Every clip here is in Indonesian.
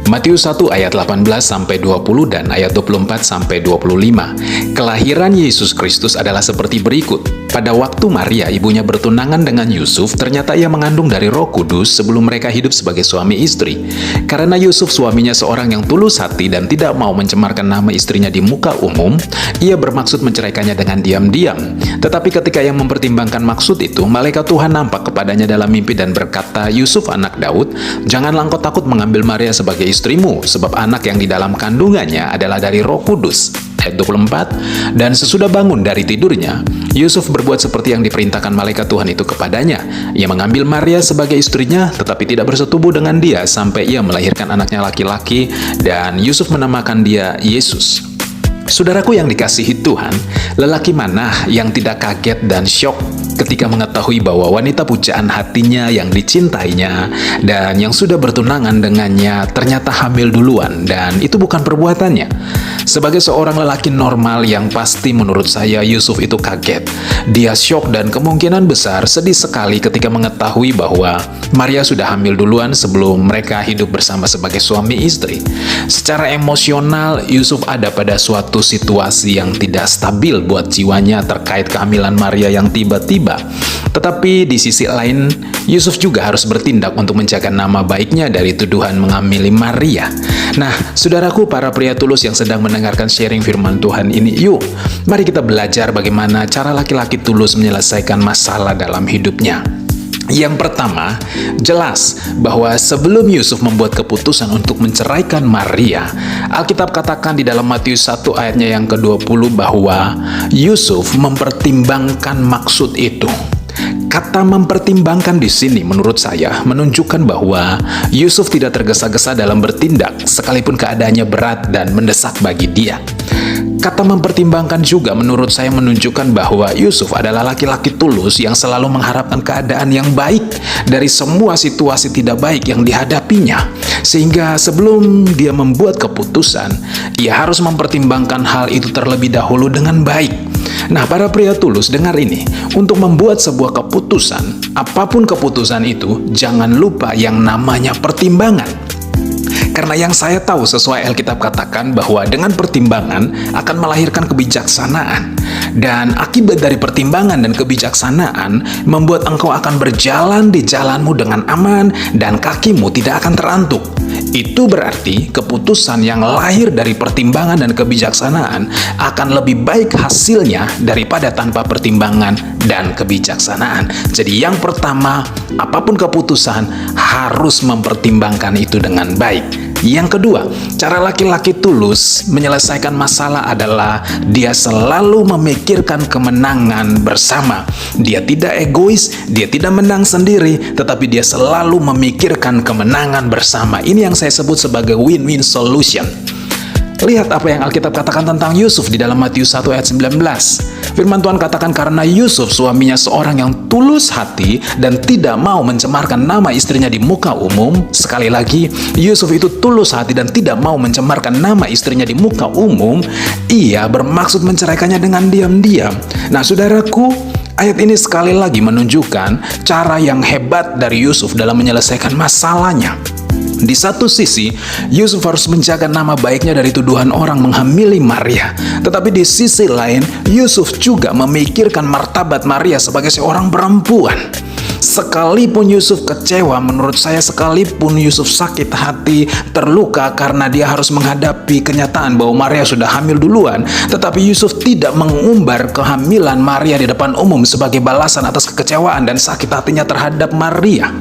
Matius 1 ayat 18-20 dan ayat 24-25. Kelahiran Yesus Kristus adalah seperti berikut. Pada waktu Maria, ibunya bertunangan dengan Yusuf, ternyata ia mengandung dari Roh Kudus sebelum mereka hidup sebagai suami istri. Karena Yusuf suaminya seorang yang tulus hati dan tidak mau mencemarkan nama istrinya di muka umum, ia bermaksud menceraikannya dengan diam-diam. Tetapi ketika ia mempertimbangkan maksud itu, malaikat Tuhan nampak kepadanya dalam mimpi dan berkata, "Yusuf anak Daud, janganlah engkau takut mengambil Maria sebagai istrimu, sebab anak yang di dalam kandungannya adalah dari Roh Kudus." Ayat 24, dan sesudah bangun dari tidurnya, Yusuf berbuat seperti yang diperintahkan malaikat Tuhan itu kepadanya. Ia mengambil Maria sebagai istrinya, tetapi tidak bersetubuh dengan dia sampai ia melahirkan anaknya laki-laki, dan Yusuf menamakan dia Yesus. Saudaraku yang dikasihi Tuhan, lelaki mana yang tidak kaget dan syok ketika mengetahui bahwa wanita pujaan hatinya yang dicintainya dan yang sudah bertunangan dengannya ternyata hamil duluan, dan itu bukan perbuatannya. Sebagai seorang lelaki normal yang pasti menurut saya Yusuf itu kaget. Dia syok dan kemungkinan besar sedih sekali ketika mengetahui bahwa Maria sudah hamil duluan sebelum mereka hidup bersama sebagai suami istri. Secara emosional, Yusuf ada pada suatu situasi yang tidak stabil buat jiwanya terkait kehamilan Maria yang tiba-tiba. Tetapi di sisi lain, Yusuf juga harus bertindak untuk menjaga nama baiknya dari tuduhan menghamili Maria. Nah, saudaraku para pria tulus yang sedang mendengarkan sharing firman Tuhan ini, yuk, mari kita belajar bagaimana cara laki-laki tulus menyelesaikan masalah dalam hidupnya. Yang pertama, jelas bahwa sebelum Yusuf membuat keputusan untuk menceraikan Maria, Alkitab katakan di dalam Matius 1 ayatnya yang ke-20 bahwa Yusuf mempertimbangkan maksud itu. Kata mempertimbangkan di sini menurut saya menunjukkan bahwa Yusuf tidak tergesa-gesa dalam bertindak sekalipun keadaannya berat dan mendesak bagi dia. Kata mempertimbangkan juga menurut saya menunjukkan bahwa Yusuf adalah laki-laki tulus yang selalu mengharapkan keadaan yang baik dari semua situasi tidak baik yang dihadapinya. Sehingga sebelum dia membuat keputusan, ia harus mempertimbangkan hal itu terlebih dahulu dengan baik. Nah, para pria tulus, dengar ini. Untuk membuat sebuah keputusan, apapun keputusan itu, jangan lupa yang namanya pertimbangan. Karena yang saya tahu sesuai Alkitab katakan bahwa dengan pertimbangan akan melahirkan kebijaksanaan. Dan akibat dari pertimbangan dan kebijaksanaan membuat engkau akan berjalan di jalanmu dengan aman dan kakimu tidak akan terantuk. Itu berarti keputusan yang lahir dari pertimbangan dan kebijaksanaan akan lebih baik hasilnya daripada tanpa pertimbangan dan kebijaksanaan. Jadi yang pertama, apapun keputusan harus mempertimbangkan itu dengan baik. Yang kedua, cara laki-laki tulus menyelesaikan masalah adalah dia selalu memikirkan kemenangan bersama. Dia tidak egois, dia tidak menang sendiri, tetapi dia selalu memikirkan kemenangan bersama. Ini yang saya sebut sebagai win-win solution. Lihat apa yang Alkitab katakan tentang Yusuf di dalam Matius 1 ayat 19. Firman Tuhan katakan karena Yusuf suaminya seorang yang tulus hati dan tidak mau mencemarkan nama istrinya di muka umum. Sekali lagi, Yusuf itu tulus hati dan tidak mau mencemarkan nama istrinya di muka umum. Ia bermaksud menceraikannya dengan diam-diam. Nah, saudaraku, ayat ini sekali lagi menunjukkan cara yang hebat dari Yusuf dalam menyelesaikan masalahnya. Di satu sisi, Yusuf harus menjaga nama baiknya dari tuduhan orang menghamili Maria. Tetapi di sisi lain, Yusuf juga memikirkan martabat Maria sebagai seorang perempuan. Sekalipun Yusuf kecewa, menurut saya sekalipun Yusuf sakit hati, terluka karena dia harus menghadapi kenyataan bahwa Maria sudah hamil duluan, tetapi Yusuf tidak mengumbar kehamilan Maria di depan umum sebagai balasan atas kekecewaan dan sakit hatinya terhadap Maria.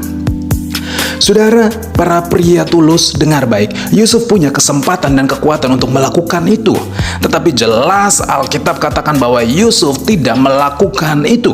Saudara, para pria tulus, dengar baik, Yusuf punya kesempatan dan kekuatan untuk melakukan itu. Tetapi jelas Alkitab katakan bahwa Yusuf tidak melakukan itu.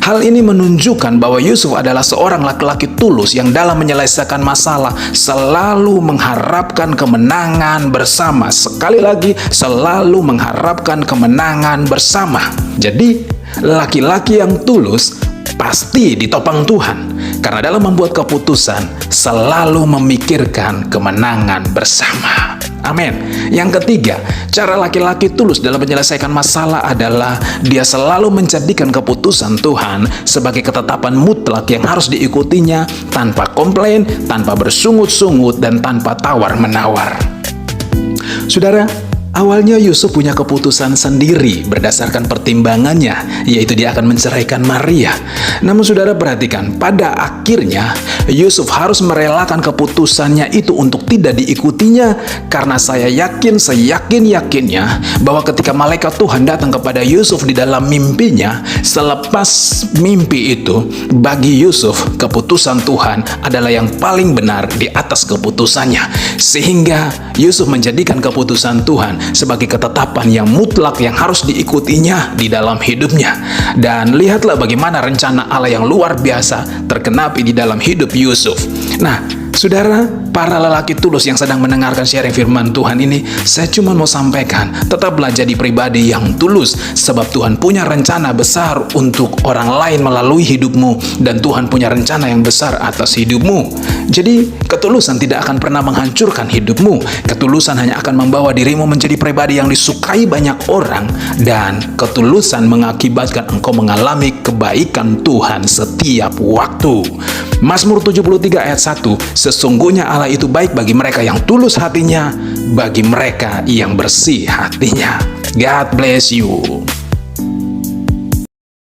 Hal ini menunjukkan bahwa Yusuf adalah seorang laki-laki tulus yang dalam menyelesaikan masalah selalu mengharapkan kemenangan bersama. Sekali lagi, selalu mengharapkan kemenangan bersama. Jadi, laki-laki yang tulus pasti ditopang Tuhan, karena dalam membuat keputusan selalu memikirkan kemenangan bersama. Amin. Yang ketiga, cara laki-laki tulus dalam menyelesaikan masalah adalah dia selalu menjadikan keputusan Tuhan sebagai ketetapan mutlak yang harus diikutinya tanpa komplain, tanpa bersungut-sungut, dan tanpa tawar-menawar. Saudara, awalnya Yusuf punya keputusan sendiri berdasarkan pertimbangannya, yaitu dia akan menceraikan Maria. Namun saudara perhatikan, pada akhirnya Yusuf harus merelakan keputusannya itu untuk tidak diikutinya, karena saya yakin, seyakin-yakinnya bahwa ketika malaikat Tuhan datang kepada Yusuf di dalam mimpinya, selepas mimpi itu, bagi Yusuf keputusan Tuhan adalah yang paling benar di atas keputusannya, sehingga Yusuf menjadikan keputusan Tuhan sebagai ketetapan yang mutlak yang harus diikutinya di dalam hidupnya. Dan lihatlah bagaimana rencana Allah yang luar biasa tergenapi di dalam hidup Yusuf. Nah, saudara, para lelaki tulus yang sedang mendengarkan sharing firman Tuhan ini, saya cuma mau sampaikan, tetaplah jadi pribadi yang tulus, sebab Tuhan punya rencana besar untuk orang lain melalui hidupmu, dan Tuhan punya rencana yang besar atas hidupmu. Jadi, ketulusan tidak akan pernah menghancurkan hidupmu. Ketulusan hanya akan membawa dirimu menjadi pribadi yang disukai banyak orang, dan ketulusan mengakibatkan engkau mengalami kebaikan Tuhan setiap waktu. Mazmur 73 ayat 1, sesungguhnya Allah itu baik bagi mereka yang tulus hatinya, bagi mereka yang bersih hatinya. God bless you.